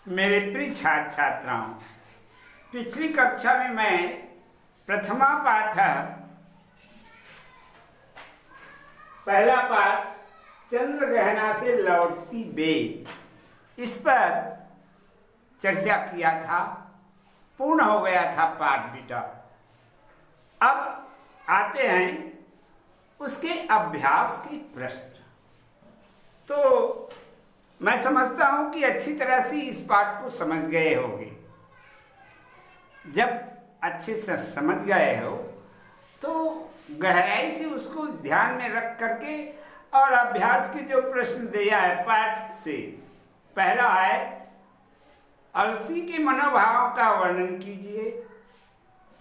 मेरे प्रिय छात्र छात्राओं, पिछली कक्षा में मैं प्रथमा पाठ पहला पाठ चंद्र गहना से लौटती बेल इस पर चर्चा किया था। पूर्ण हो गया था पाठ बेटा। अब आते हैं उसके अभ्यास के प्रश्न। तो मैं समझता हूं कि अच्छी तरह से इस पाठ को समझ गए होंगे। जब अच्छे से समझ गए हो तो गहराई से उसको ध्यान में रख करके और अभ्यास के जो प्रश्न दिया है पाठ से, पहला है अलसी के मनोभाव का वर्णन कीजिए।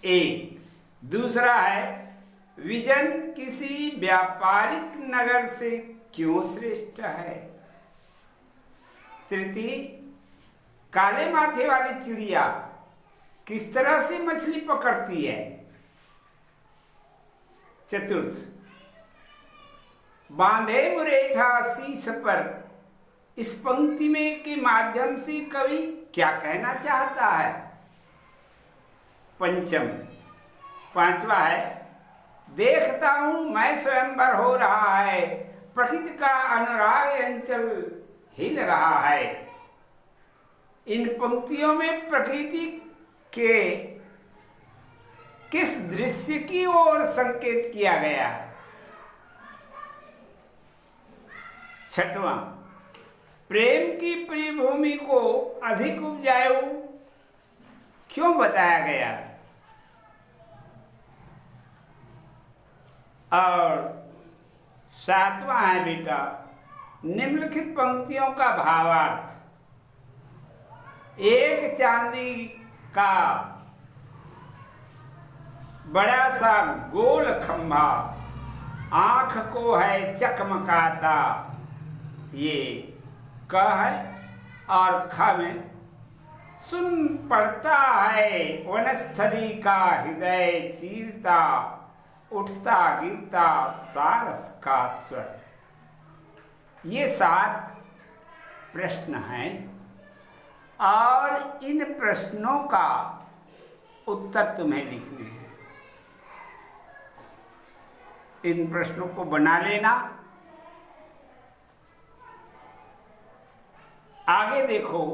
एक दूसरा है विजन किसी व्यापारिक नगर से क्यों श्रेष्ठ है। तृतीय काले माथे वाली चिड़िया किस तरह से मछली पकड़ती है। चतुर्थ बांधे मुरेठा शीश पर इस पंक्ति में के माध्यम से कवि क्या कहना चाहता है। पंचम पांचवा है देखता हूं मैं स्वयंवर हो रहा है, प्रकृति का अनुराग अंचल हिल रहा है। इन पंक्तियों में प्रकृति के किस दृश्य की ओर संकेत किया गया है। छठवां प्रेम की परिभूमि को अधिक उपजाऊ क्यों बताया गया। और सातवां है बेटा निम्नलिखित पंक्तियों का भावार्थ। एक चांदी का बड़ा सा गोल खंभा आंख को है चकमकाता, ये क है। और ख में सुन पड़ता है वनस्थली का हृदय चीरता, उठता गिरता सारस का स्वर। ये 7 प्रश्न हैं और इन प्रश्नों का उत्तर तुम्हें लिखने हैं। इन प्रश्नों को बना लेना। आगे देखो,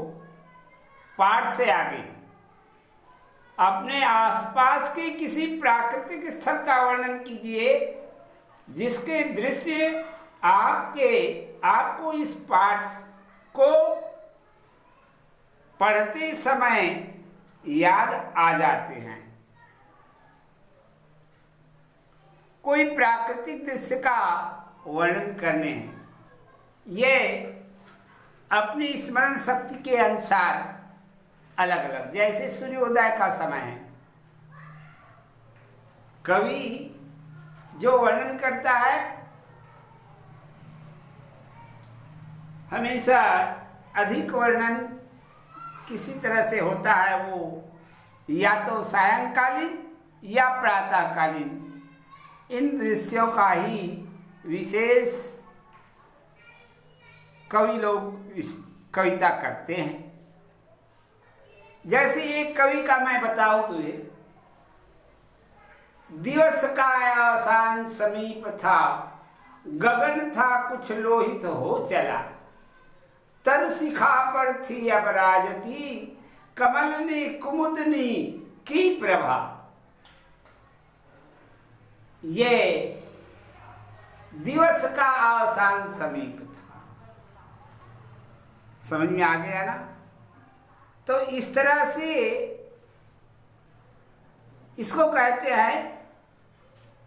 पाठ से आगे अपने आसपास के किसी प्राकृतिक स्थल का वर्णन कीजिए जिसके दृश्य आपको इस पाठ को पढ़ते समय याद आ जाते हैं। कोई प्राकृतिक दृश्य का वर्णन करने हैं। ये अपनी स्मरण शक्ति के अनुसार अलग अलग, जैसे सूर्योदय का समय है, कवि जो वर्णन करता है हमेशा अधिक वर्णन किसी तरह से होता है, वो या तो सायंकालीन या प्रातःकालीन। इन दृश्यों का ही विशेष कवि लोग कविता करते हैं। जैसे एक कवि का मैं बताऊं तुझे, दिवस का आसान समीप था, गगन था कुछ लोहित हो चला, तरु शिखा पर थी अब राजती, कमल ने कुमुदनी की प्रभा। ये दिवस का आसान समीप था। समझ में आ गया ना। तो इस तरह से इसको कहते हैं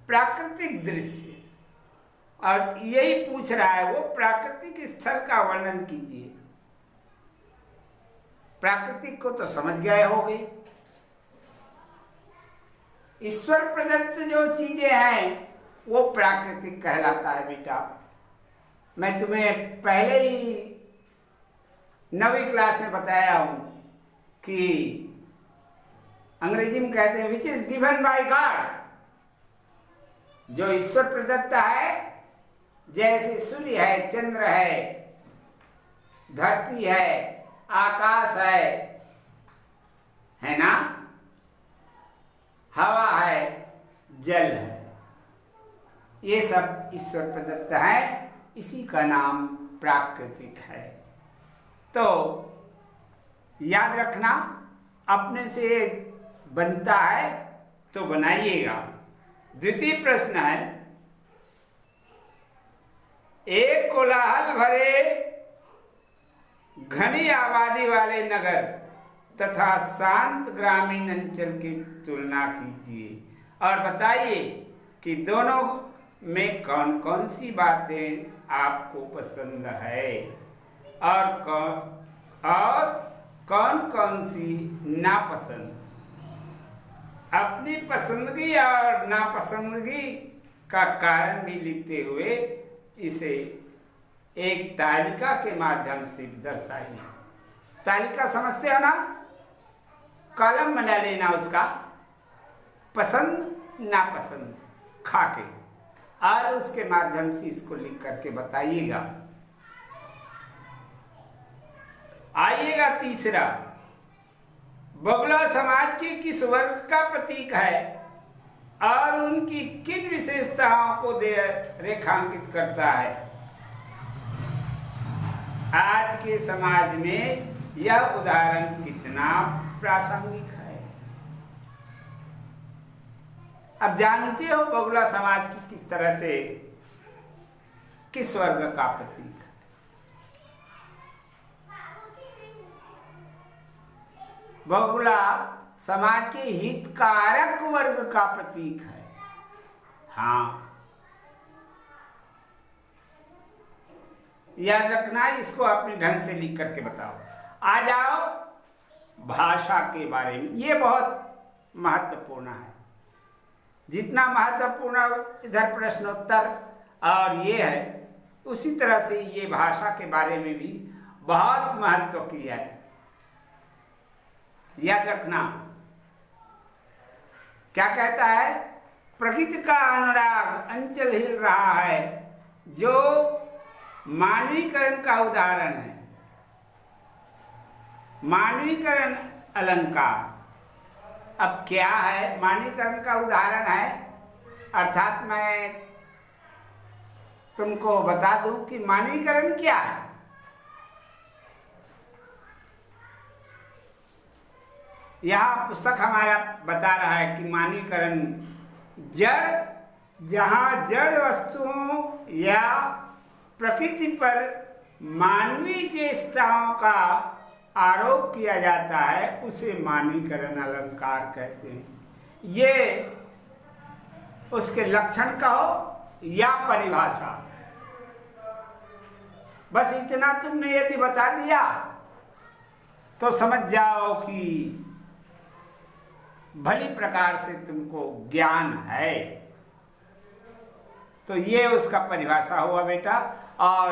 प्राकृतिक दृश्य। और यही पूछ रहा है वो, प्राकृतिक स्थल का वर्णन कीजिए। प्राकृतिक को तो समझ गए होंगे। ईश्वर प्रदत्त जो चीजें हैं वो प्राकृतिक कहलाता है बेटा। मैं तुम्हें पहले ही 9वीं क्लास में बताया हूं कि अंग्रेजी में कहते हैं which is given by God. जो ईश्वर प्रदत्त है, जैसे सूर्य है, चंद्र है, धरती है, आकाश है ना, हवा है, जल है, ये सब ईश्वर प्रदत्त है, इसी का नाम प्राकृतिक है। तो याद रखना, अपने से बनता है तो बनाइएगा। द्वितीय प्रश्न है, एक कोलाहल भरे घनी आबादी वाले नगर तथा शांत ग्रामीण अंचल की तुलना कीजिए और बताइए कि दोनों में कौन कौन सी बातें आपको पसंद है और कौन कौन सी नापसंद। अपनी पसंदगी और नापसंदगी का कारण भी लिखते हुए इसे एक तालिका के माध्यम से दर्शाइए। तालिका समझते हो ना, कॉलम बना लेना उसका, पसंद नापसंद खा के, और उसके माध्यम से इसको लिख करके बताइएगा। आइएगा तीसरा, बगुला समाज की किस वर्ग का प्रतीक है और उनकी किन विशेषताओं को रेखांकित करता है। आज के समाज में यह उदाहरण कितना प्रासंगिक है। अब जानते हो बगुला समाज की किस तरह से, किस वर्ग का प्रतीक है। बगुला समाज के हितकारक वर्ग का प्रतीक है। हाँ, याद रखना, इसको अपने ढंग से लिख करके बताओ। आ जाओ भाषा के बारे में, ये बहुत महत्वपूर्ण है। जितना महत्वपूर्ण इधर प्रश्नोत्तर और ये है, उसी तरह से ये भाषा के बारे में भी बहुत महत्व की है। याद रखना, क्या कहता है, प्रकृति का अनुराग अंचल हिल रहा है, जो मानवीकरण का उदाहरण है। मानवीकरण अलंकार, अब क्या है, मानवीकरण का उदाहरण है, अर्थात मैं तुमको बता दूं कि मानवीकरण क्या है। यह पुस्तक हमारा बता रहा है कि मानवीकरण जहां जड़ वस्तुओं या प्रकृति पर मानवीय चेष्टाओं का आरोप किया जाता है, उसे मानवीकरण अलंकार कहते हैं। ये उसके लक्षण कहो या परिभाषा, बस इतना तुमने यदि बता दिया तो समझ जाओ कि भली प्रकार से तुमको ज्ञान है। तो ये उसका परिभाषा हुआ बेटा, और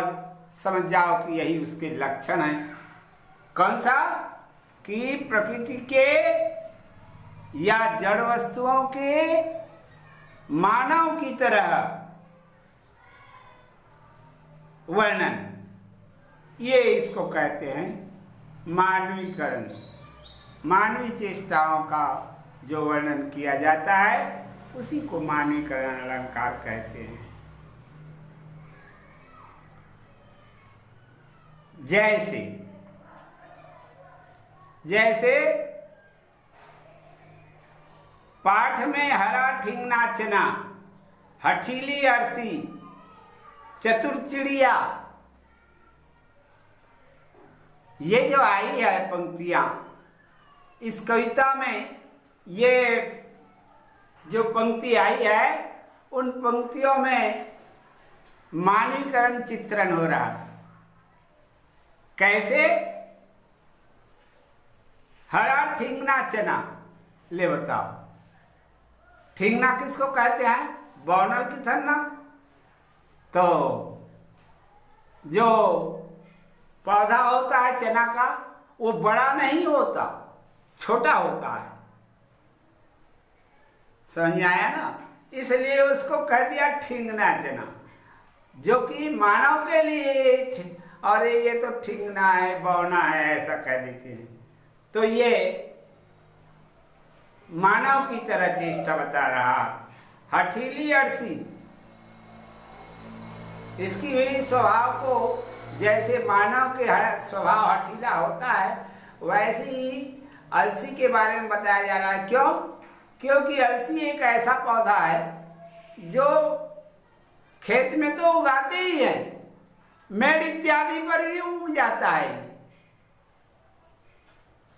समझ जाओ कि यही उसके लक्षण है। कौन सा, कि प्रकृति के या जड़ वस्तुओं के मानव की तरह वर्णन, ये इसको कहते हैं मानवीकरण। मानवीय चेष्टाओं का जो वर्णन किया जाता है उसी को मानवीकरण अलंकार कहते हैं। जैसे पाठ में हरा ठिंगना चना, हठीली अरसी, चतुर चिड़िया, ये जो आई है पंक्तियां इस कविता में, ये जो पंक्ति आई है उन पंक्तियों में मानवीकरण चित्रण हो रहा है। कैसे, हरा ठिंगना चना, ले बताओ, ठिंगना किसको कहते हैं, बौनल की थन्ना। तो जो पौधा होता है चना का, वो बड़ा नहीं होता, छोटा होता है। समझ में आया ना, इसलिए उसको कह दिया ठिंगना चना, जो कि मानव के लिए अरे ये तो ठीकना है, बौना है, ऐसा कह देते हैं। तो ये मानव की तरह चेष्टा बता रहा। हठीली अरसी, इसकी भी स्वभाव को, जैसे मानव के स्वभाव हठीला होता है, वैसे ही अलसी के बारे में बताया जा रहा है। क्यों? क्योंकि अलसी एक ऐसा पौधा है जो खेत में तो उगाते ही है, मेड़ इत्यादि पर भी उग जाता है।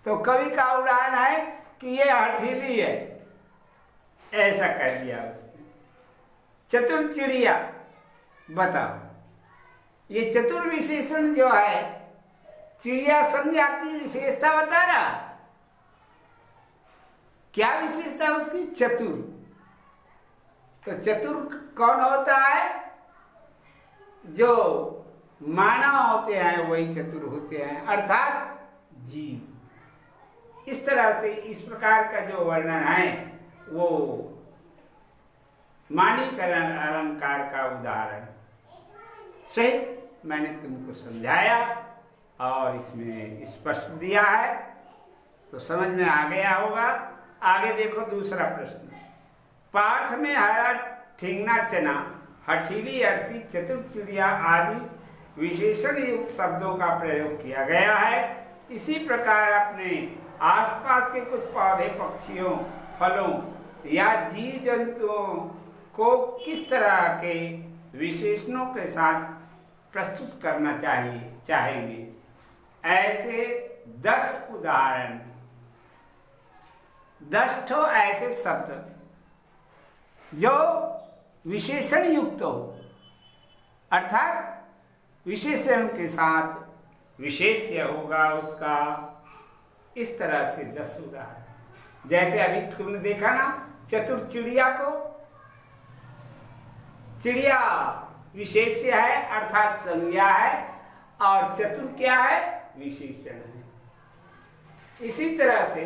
तो कवि का उदाहरण है कि ये हठीली है, ऐसा कह दिया उसने। चतुर चिड़िया, बताओ, ये चतुर विशेषण जो है चिड़िया संज्ञा की विशेषता बता रहा। क्या विशेषता उसकी? चतुर। तो चतुर कौन होता है? जो मानव होते हैं वही चतुर होते हैं, अर्थात जीव। इस तरह से इस प्रकार का जो वर्णन है वो मानीकरण अलंकार का उदाहरण सहित मैंने तुमको समझाया और इसमें स्पष्ट दिया है, तो समझ में आ गया होगा। आगे देखो दूसरा प्रश्न। पाठ में हरा, ठेंगना, चना, हठीली अरसी, चतुर चिड़िया आदि विशेषण युक्त शब्दों का प्रयोग किया गया है। इसी प्रकार अपने आसपास के कुछ पौधे, पक्षियों, फलों या जीव जंतुओं को किस तरह के विशेषणों के साथ प्रस्तुत करना चाहेंगे, ऐसे 10 उदाहरण, 10 ठो ऐसे शब्द जो विशेषण युक्त हो, अर्थात विशेषण के साथ विशेष्य होगा उसका। इस तरह से 10 उदाहरण। जैसे अभी तुमने देखा ना, चतुर चिड़िया को, चिड़िया विशेष्य है अर्थात संज्ञा है, और चतुर क्या है? विशेषण है। इसी तरह से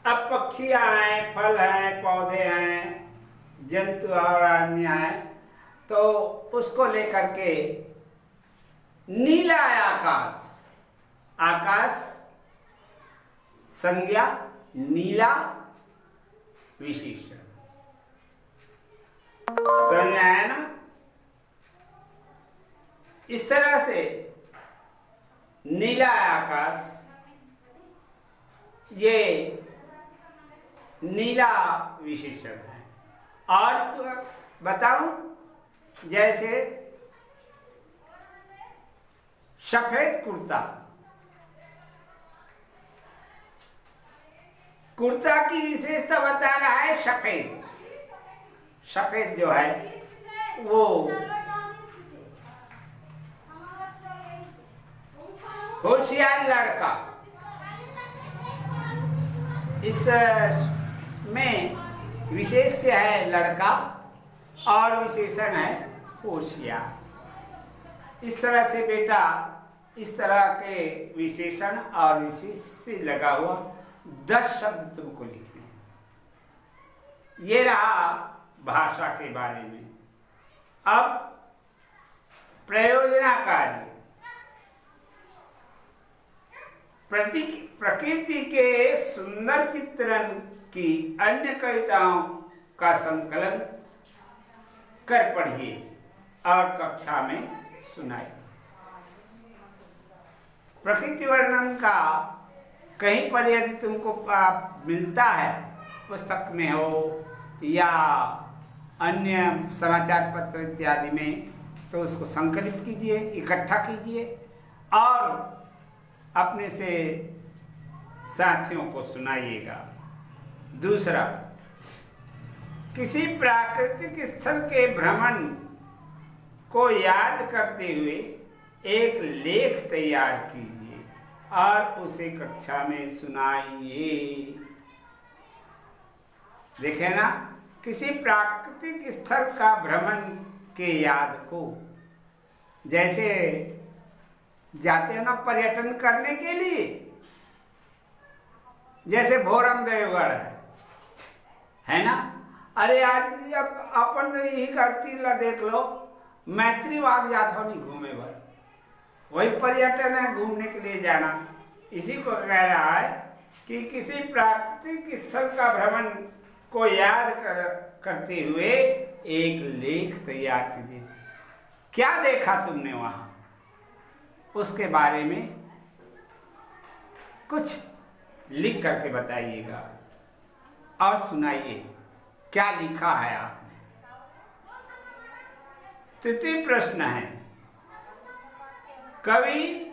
अब पक्षियां हैं, फल हैं, पौधे हैं, जंतु और अन्य हैं, तो उसको लेकर के नीला आकाश, आकाश संज्ञा, नीला विशेषण, समझ आया ना? इस तरह से नीला आकाश, ये नीला विशेषण है। और तो बताऊं, जैसे सफेद कुर्ता, कुर्ता की विशेषता बता रहा है सफेद। सफेद जो है वो होशियार लड़का, इस में विशेष्य है लड़का और विशेषण है होशियार। इस तरह से बेटा, इस तरह के विशेषण और विशेष से लगा हुआ 10 शब्द तुमको लिखने हैं। ये रहा भाषा के बारे में। अब प्रयोजनाकारी, प्रकृति के सुंदर चित्रण की अन्य कविताओं का संकलन कर पढ़िए और कक्षा में सुनाइए। प्रकृति वर्णन का कहीं पर यदि तुमको मिलता है, पुस्तक में हो या अन्य समाचार पत्र इत्यादि में, तो उसको संकलित कीजिए, इकट्ठा कीजिए और अपने से साथियों को सुनाइएगा। दूसरा, किसी प्राकृतिक स्थल के भ्रमण को याद करते हुए एक लेख तैयार कीजिए और उसे कक्षा में सुनाइए। देखे ना, किसी प्राकृतिक स्थल का भ्रमण के याद को, जैसे जाते हैं ना पर्यटन करने के लिए, जैसे भोरम देवगढ़ है ना। अरे आज अब अपन यही करती ला, देख लो मैत्री वाग जात हो नहीं घूमे भर, वही पर्यटन है, घूमने के लिए जाना। इसी को कह रहा है कि किसी प्राकृतिक स्थल का भ्रमण को याद करते हुए एक लेख तैयार कीजिए। क्या देखा तुमने वहां, उसके बारे में कुछ लिख करके बताइएगा और सुनाइए क्या लिखा है आपने। तृतीय प्रश्न है, कवि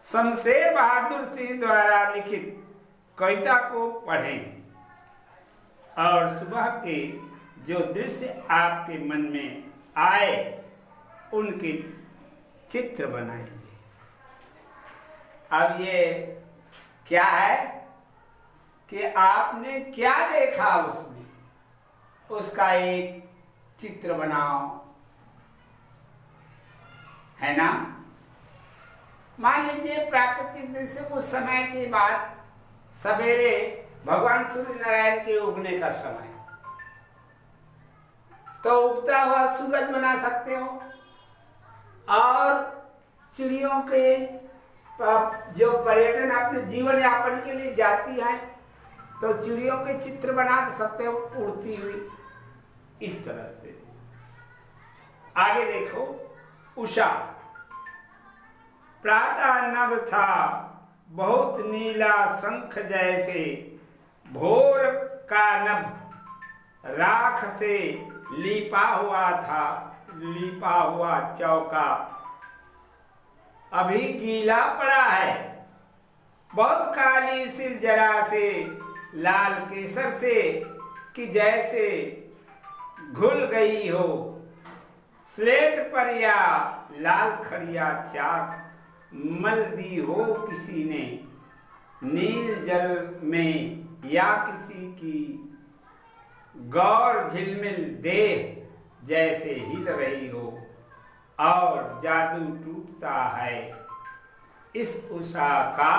शमशेर बहादुर सिंह द्वारा लिखित कविता को पढ़ें और सुबह के जो दृश्य आपके मन में आए उनके चित्र बनाइए। अब ये क्या है कि आपने क्या देखा उसमें, उसका एक चित्र बनाओ, है ना। मान लीजिए प्राकृतिक दृश्य कुछ समय के बाद सवेरे भगवान सूर्य नारायण के उगने का समय, तो उगता हुआ सूरज बना सकते हो, और चिड़ियों के जो पर्यटन अपने जीवन यापन के लिए जाती हैं तो चिड़ियों के चित्र बना सकते हो उड़ती हुई, इस तरह से। आगे देखो, उषा। प्रातः नभ था बहुत नीला शंख जैसे, भोर का नभ राख से लीपा हुआ चौका अभी गीला पड़ा है, बहुत काली सिर जरा से लाल केसर से कि जैसे घुल गई हो, स्लेट पर या लाल खड़िया चाक मल दी हो किसी ने, नील जल में या किसी की गौर झिलमिल देह जैसे हिल रही हो, और जादू टूटता है इस उषा का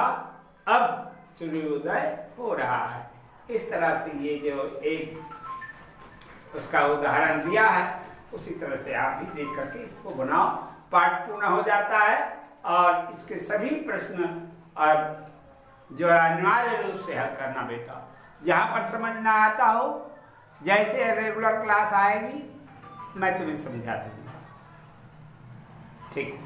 अब सूर्योदय हो रहा है। इस तरह से ये जो एक उसका उदाहरण दिया है, उसी तरह से आप भी देख करके इसको बनाओ। पाठ पूर्ण हो जाता है और इसके सभी प्रश्न और जो अनिवार्य रूप से हल करना बेटा। जहाँ पर समझ ना आता हो, जैसे रेगुलर क्लास आएगी मैं तुम्हें समझा दूंगा, ठीक।